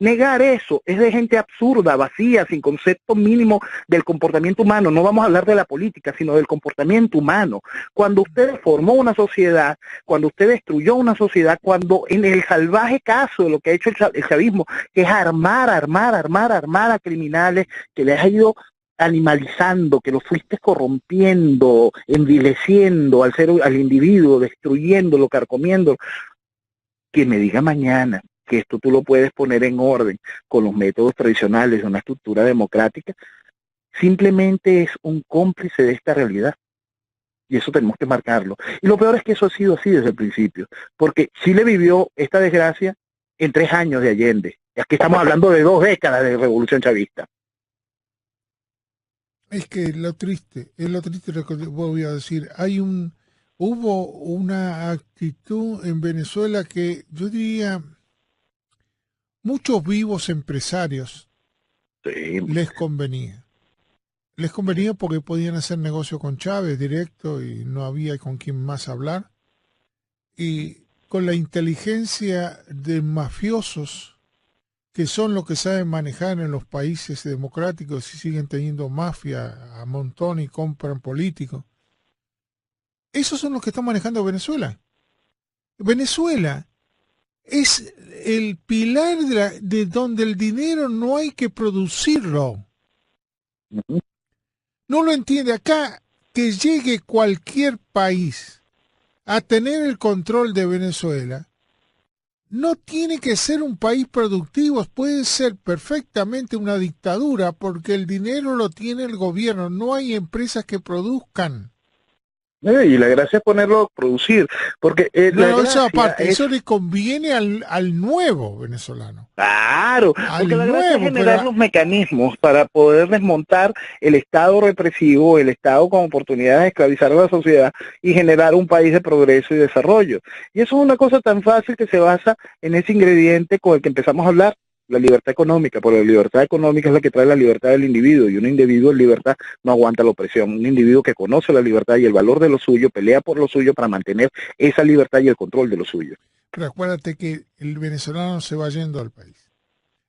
Negar eso es de gente absurda, vacía, sin concepto mínimo del comportamiento humano. No vamos a hablar de la política, sino del comportamiento humano. Cuando usted formó una sociedad, cuando usted destruyó una sociedad, cuando en el salvaje caso de lo que ha hecho el chavismo, que es armar a criminales, que les ha ido animalizando, que lo fuiste corrompiendo, envileciendo al individuo, destruyéndolo, carcomiéndolo, que me diga mañana que esto tú lo puedes poner en orden con los métodos tradicionales de una estructura democrática, simplemente es un cómplice de esta realidad. Y eso tenemos que marcarlo. Y lo peor es que eso ha sido así desde el principio, porque Chile vivió esta desgracia en 3 años de Allende. Aquí estamos hablando de 2 décadas de revolución chavista. Es que lo triste lo que voy a decir. Hubo una actitud en Venezuela que yo diría muchos vivos empresarios les convenía. Les convenía porque podían hacer negocio con Chávez directo y no había con quién más hablar. Y con la inteligencia de mafiosos, que son los que saben manejar en los países democráticos y siguen teniendo mafia a montón y compran políticos, esos son los que están manejando Venezuela. Venezuela es el pilar de donde el dinero no hay que producirlo. Ujú. No lo entiende. Acá, que llegue cualquier país a tener el control de Venezuela, no tiene que ser un país productivo, puede ser perfectamente una dictadura, porque el dinero lo tiene el gobierno, no hay empresas que produzcan. Y la gracia es ponerlo a producir, porque No, la no, eso gracia aparte, es, eso le conviene al nuevo venezolano, claro, porque al la gracia es nuevo, generar los mecanismos para poder desmontar el Estado represivo, el Estado con oportunidades de esclavizar a la sociedad y generar un país de progreso y desarrollo. Y eso es una cosa tan fácil que se basa en ese ingrediente con el que empezamos a hablar, la libertad económica, porque la libertad económica es la que trae la libertad del individuo, y un individuo en libertad no aguanta la opresión. Un individuo que conoce la libertad y el valor de lo suyo, pelea por lo suyo para mantener esa libertad y el control de lo suyo. pero acuérdate que el venezolano se va yendo al país.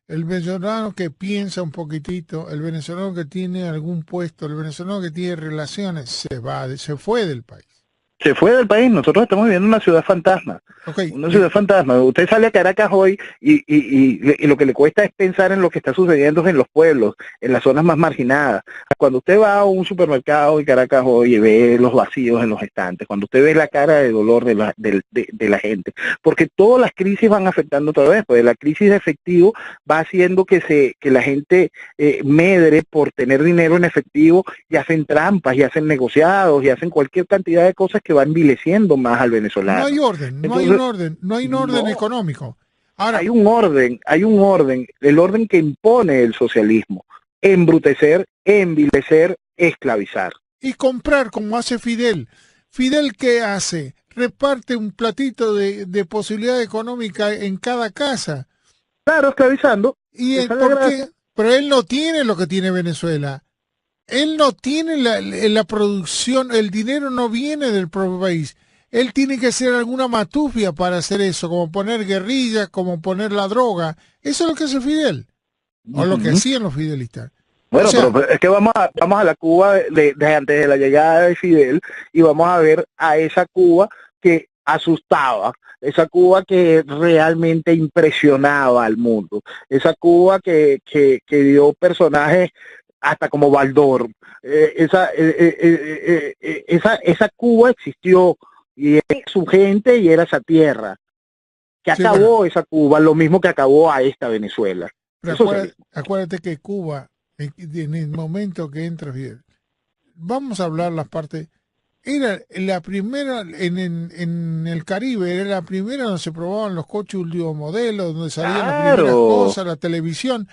El venezolano que piensa un poquitito, el venezolano que tiene algún puesto, el venezolano que tiene relaciones, se fue del país. Se fue del país, nosotros estamos viviendo una ciudad fantasma. Okay. Una ciudad fantasma. Usted sale a Caracas hoy y lo que le cuesta es pensar en lo que está sucediendo en los pueblos, en las zonas más marginadas. Cuando usted va a un supermercado en Caracas hoy y ve los vacíos en los estantes, cuando usted ve la cara de dolor de la gente, porque todas las crisis van afectando otra vez, pues la crisis de efectivo va haciendo que la gente medre por tener dinero en efectivo y hacen trampas y hacen negociados y hacen cualquier cantidad de cosas que van envileciendo más al venezolano. No hay orden, Entonces, no hay un orden económico. Ahora, hay un orden, el orden que impone el socialismo: embrutecer, envilecer, esclavizar. y comprar como hace Fidel. Fidel, ¿qué hace? Reparte un platito de posibilidad económica en cada casa. Claro, esclavizando. ¿Por qué? Pero él no tiene lo que tiene Venezuela. Él no tiene la producción, el dinero no viene del propio país. Él tiene que hacer alguna matufia para hacer eso, como poner guerrillas, como poner la droga. Eso es lo que hace Fidel, o lo que hacían los fidelistas. Bueno, O sea, pero es que vamos a la Cuba de antes de la llegada de Fidel y vamos a ver a esa Cuba que asustaba, esa Cuba que realmente impresionaba al mundo, esa Cuba que dio personajes hasta como Baldor. Esa Cuba existió y era su gente y era esa tierra que sí, acabó bueno, esa Cuba, lo mismo que acabó a esta Venezuela. pero Eso acuérdate que Cuba, en el momento que entra Fidel, vamos a hablar las partes, era la primera, en el Caribe, era la primera donde se probaban los coches último modelo, donde salían las primeras claro. cosas, la televisión.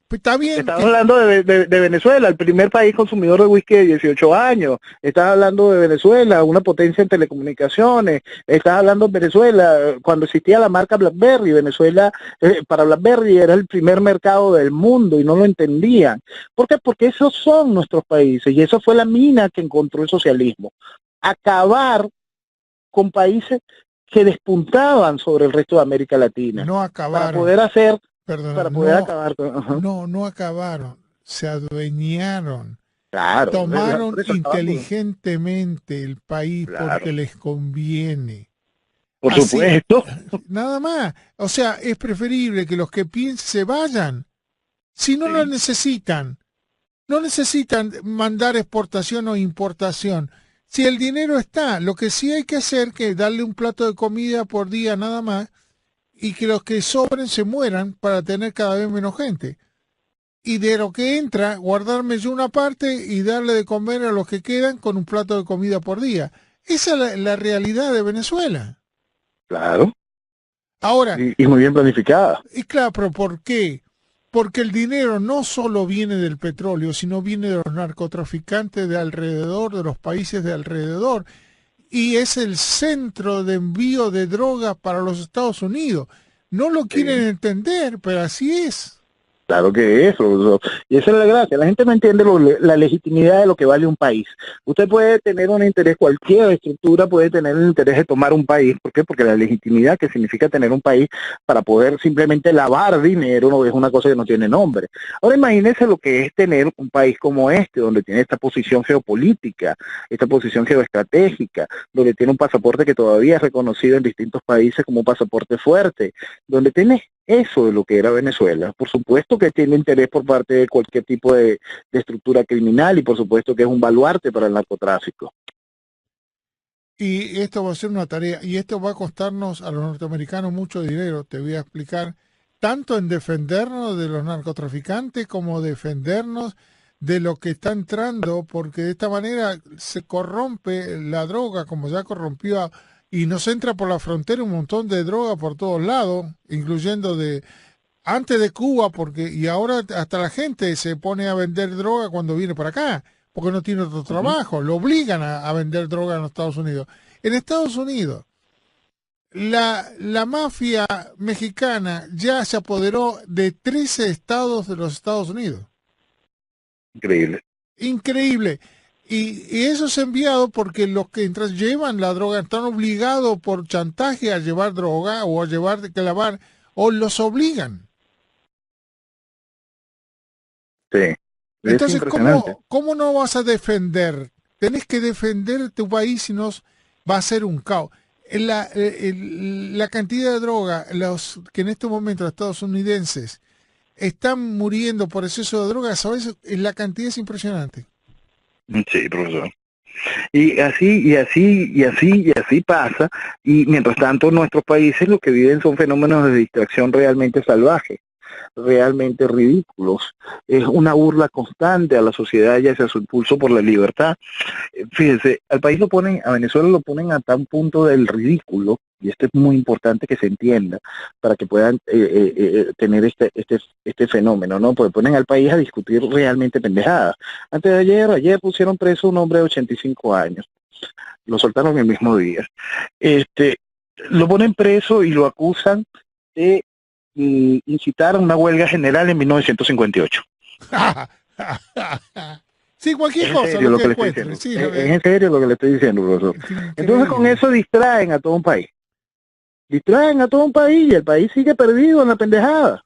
Pues está bien Estás que hablando de Venezuela, el primer país consumidor de whisky de 18 años. Estás hablando de Venezuela, una potencia en telecomunicaciones. Estás hablando de Venezuela, cuando existía la marca BlackBerry. Venezuela, para BlackBerry era el primer mercado del mundo y no lo entendían. ¿Por qué? Porque esos son nuestros países y eso fue la mina que encontró el socialismo. Acabar con países que despuntaban sobre el resto de América Latina no para acabaron, poder hacer, perdón, para poder acabar con... Ajá. no acabaron, se adueñaron, Claro, tomaron por eso acabando. inteligentemente el país porque Claro, les conviene. por Así, supuesto. nada más. O sea, es preferible que los que piensen se vayan. Si no lo Sí. necesitan, no necesitan mandar exportación o importación. Si el dinero está, lo que sí hay que hacer es darle un plato de comida por día nada más y que los que sobren se mueran para tener cada vez menos gente. Y de lo que entra, guardarme yo una parte y darle de comer a los que quedan con un plato de comida por día. Esa es la realidad de Venezuela. Claro, Ahora, y muy bien planificada. y claro, pero ¿por qué? Porque el dinero no solo viene del petróleo, sino viene de los narcotraficantes de alrededor, de los países de alrededor, y es el centro de envío de drogas para los Estados Unidos. No lo quieren Sí. entender, pero así es. Claro que eso, y esa es la gracia. La gente no entiende la legitimidad de lo que vale un país. Usted puede tener un interés, cualquier estructura puede tener el interés de tomar un país. ¿Por qué? Porque la legitimidad que significa tener un país para poder simplemente lavar dinero no es una cosa que no tiene nombre. Ahora imagínese lo que es tener un país como este, donde tiene esta posición geopolítica, esta posición geoestratégica, donde tiene un pasaporte que todavía es reconocido en distintos países como un pasaporte fuerte, donde tiene eso de lo que era Venezuela. Por supuesto que tiene interés por parte de cualquier tipo de estructura criminal y por supuesto que es un baluarte para el narcotráfico. Y esto va a ser una tarea, y esto va a costarnos a los norteamericanos mucho dinero, te voy a explicar, tanto en defendernos de los narcotraficantes como defendernos de lo que está entrando, porque de esta manera se corrompe la droga, como ya corrompió, y nos entra por la frontera un montón de droga por todos lados, incluyendo de antes de Cuba, porque y ahora hasta la gente se pone a vender droga cuando viene para acá, porque no tiene otro trabajo, lo obligan a vender droga en los Estados Unidos. En Estados Unidos, la mafia mexicana ya se apoderó de 13 estados de los Estados Unidos. Increíble. Increíble. Y eso es enviado porque los que llevan la droga están obligados por chantaje a llevar droga o a llevar que lavar, o los obligan. Sí, es Entonces, impresionante. ¿cómo no vas a defender? Tenés que defender tu país, si no va a ser un caos. La cantidad de droga, los que en este momento los estadounidenses están muriendo por exceso de drogas, ¿sabes? La cantidad es impresionante. Sí, profesor. Y así, y así pasa, y mientras tanto nuestros países lo que viven son fenómenos de distracción realmente salvajes, realmente ridículos. Es una burla constante a la sociedad y hacia su impulso por la libertad. Fíjense, al país lo ponen, a Venezuela lo ponen a tal punto del ridículo, y esto es muy importante que se entienda, para que puedan tener este fenómeno, ¿no? Porque ponen al país a discutir realmente pendejadas. Antes de ayer pusieron preso a un hombre de 85 años, lo soltaron el mismo día. Lo ponen preso y lo acusan de incitar a una huelga general en 1958. Sí, cualquier Es en cosa, serio lo lo que que le estoy encuentre. diciendo. Sí, Es en serio lo que le estoy diciendo, profesor. es Entonces con increíble. eso distraen a todo un país. Distraen a todo un país y el país sigue perdido en la pendejada.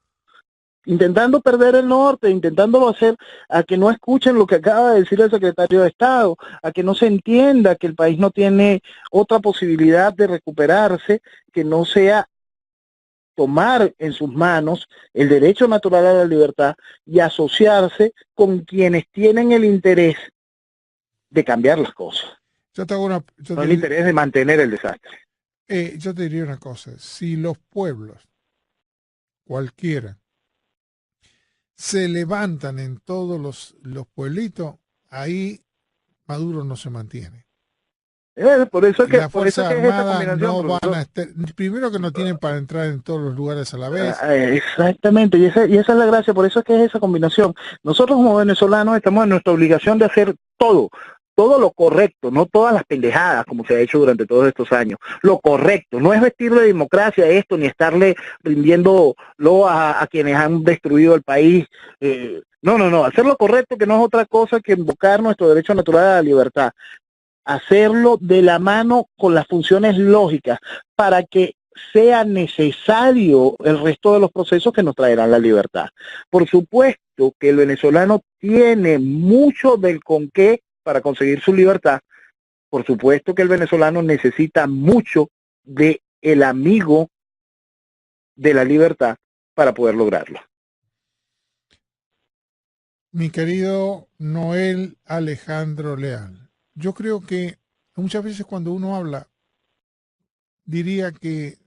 Intentando perder el norte, intentándolo hacer a que no escuchen lo que acaba de decir el secretario de Estado, a que no se entienda que el país no tiene otra posibilidad de recuperarse que no sea tomar en sus manos el derecho natural a la libertad y asociarse con quienes tienen el interés de cambiar las cosas, Yo te hago no el interés de mantener el desastre. yo te diría una cosa, si los pueblos, cualquiera, se levantan en todos los pueblitos, ahí Maduro no se mantiene. Por Las eso es Fuerzas que es esa Armadas combinación, no van profesor. a estar, primero que no tienen para entrar en todos los lugares a la vez. Exactamente, y esa es la gracia, por eso es que es esa combinación. Nosotros como venezolanos estamos en nuestra obligación de hacer todo lo correcto, no todas las pendejadas como se ha hecho durante todos estos años. Lo correcto, no es vestirle de democracia esto, ni estarle rindiéndolo a quienes han destruido el país. No, hacer lo correcto, que no es otra cosa que invocar nuestro derecho natural a la libertad. Hacerlo de la mano con las funciones lógicas para que sea necesario el resto de los procesos que nos traerán la libertad. Por supuesto que el venezolano tiene mucho del con qué para conseguir su libertad. Por supuesto que el venezolano necesita mucho de el amigo de la libertad para poder lograrlo. Mi querido Noel Alejandro Leal, yo creo que muchas veces cuando uno habla, diría que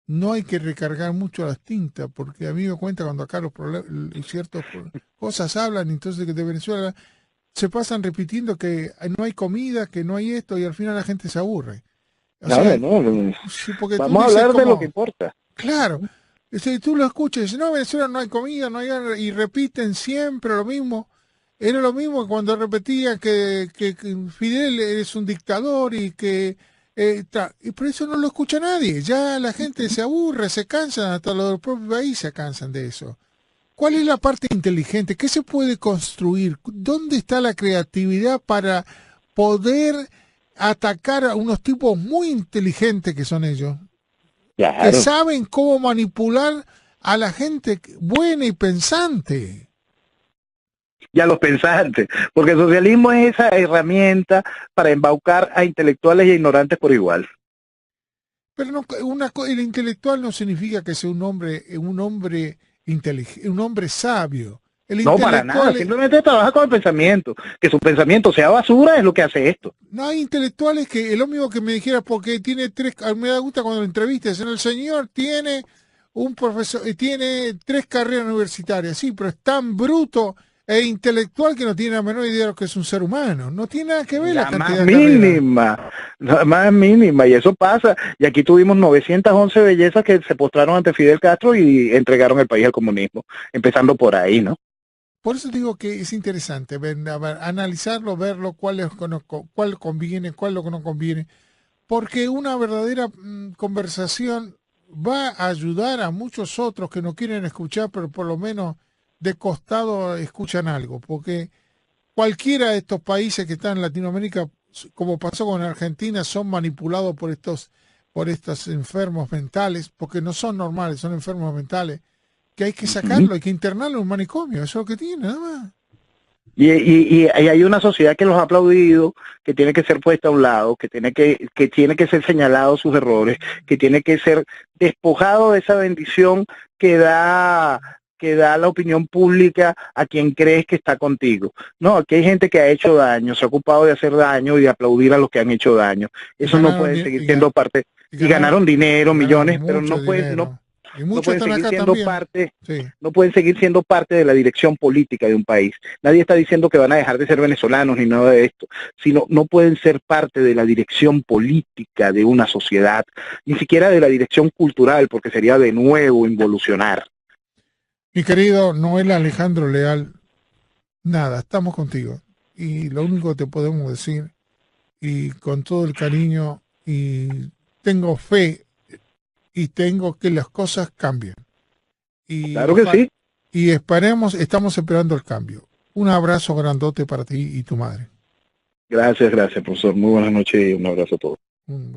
no hay que recargar mucho las tintas, porque a mí me cuenta cuando acá los problemas, ciertas cosas hablan, entonces que de Venezuela se pasan repitiendo que no hay comida, que no hay esto, y al final la gente se aburre. O sea, No, sí, porque tú vamos a dices hablar de lo que como, importa. claro, si tú lo escuchas y dices, no, en Venezuela no hay comida, no hay nada, y repiten siempre lo mismo. Era lo mismo cuando repetía que Fidel es un dictador y que Y por eso no lo escucha nadie. Ya la gente se aburre, se cansan, hasta los del propio país se cansan de eso. ¿Cuál es la parte inteligente? ¿Qué se puede construir? ¿Dónde está la creatividad para poder atacar a unos tipos muy inteligentes que son ellos? Que Claro. saben cómo manipular a la gente buena y pensante. Y a los pensantes, porque el socialismo es esa herramienta para embaucar a intelectuales y a ignorantes por igual. Pero no, el intelectual no significa que sea un hombre inteligente, un hombre sabio. El No, para nada, intelectual, simplemente trabaja con el pensamiento. Que su pensamiento sea basura es lo que hace esto. no hay intelectuales que, el único que me dijera, porque tiene me da gusta cuando lo entrevistas, el señor tiene un profesor, tiene 3 carreras universitarias, sí, pero es tan bruto e intelectual que no tiene la menor idea de lo que es un ser humano. No tiene nada que ver la La cantidad más de carreras. mínima, la más mínima, y eso pasa. Y aquí tuvimos 911 bellezas que se postraron ante Fidel Castro y entregaron el país al comunismo, empezando por ahí, ¿no? Por eso digo que es interesante analizarlo, verlo, cuál conviene, cuál lo que no conviene, porque una verdadera conversación va a ayudar a muchos otros que no quieren escuchar, pero por lo menos de costado escuchan algo, porque cualquiera de estos países que están en Latinoamérica, como pasó con Argentina, son manipulados por estos enfermos mentales, porque no son normales, son enfermos mentales que hay que Ujú. sacarlo, hay que internarlo en un manicomio, eso es lo que tiene, nada más. Y hay una sociedad que los ha aplaudido, que tiene que ser puesta a un lado, que tiene que ser señalado sus errores, que tiene que ser despojado de esa bendición que da la opinión pública a quien crees que está contigo. No, aquí hay gente que ha hecho daño, se ha ocupado de hacer daño y de aplaudir a los que han hecho daño. Y Eso no ganaron, puede seguir siendo parte, y y ganaron, ganaron dinero, y ganaron millones, pero mucho dinero. Y no muchos pueden están seguir acá siendo también. parte, Sí. no pueden seguir siendo parte de la dirección política de un país. Nadie está diciendo que van a dejar de ser venezolanos ni nada de esto, sino no pueden ser parte de la dirección política de una sociedad, ni siquiera de la dirección cultural, porque sería de nuevo involucionar. Mi querido Noel Alejandro Leal, nada, estamos contigo. Y lo único que te podemos decir, y con todo el cariño, y tengo fe, y tengo que las cosas cambien. Y, Claro que sí. y esperemos, estamos esperando el cambio. Un abrazo grandote para ti y tu madre. Gracias, profesor. Muy buenas noches y un abrazo a todos. Un